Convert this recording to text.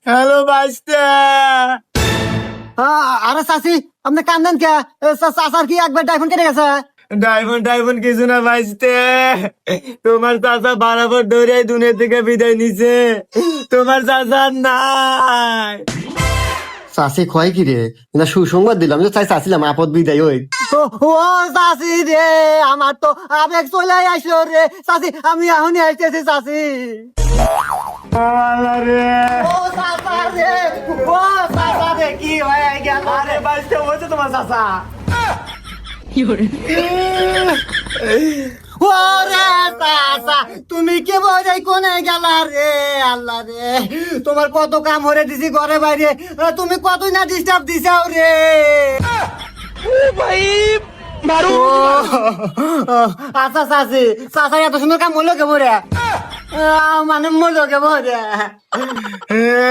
Hello বাইস্তে। আরে চাচি আপনি কান্দেন কে? চাচার কি একবার ডাইফোন কেটে গেছে? ডাইফোন কিছু না বাইস্তে। তোমার চাচা বরাবর দৌড়ে দুনিয়া থেকে বিদায় নিছে। তোমার চাচা নাই। চাচি কয় কি রে? না সুসংবাদ দিলাম যে চাইছিলাম আপদ বিদায় ওই। ও চাচি রে, আমার তো আবেগ চলে আসলো রে। চাচি আমি এখনই আসতেছি চাচি। আরে ও চাচা রে, ও চাচা রে, কি হয়ে গেল? আরে বাইস্তে হয়েছে তোমার চাচা। ওরে চাচা, তুমি কে বোঝাই কোনে গেলা রে? আল্লাহ রে, তোমার কত কাম হরে দিছি ঘরে বাইরে, তুমি কতই না ডিস্টার্ব দিছাও রে। আচ্ছা চাচি, চাচা এত সুন্দর কাম হলো কে বলে? মানে মরলো কে বলে?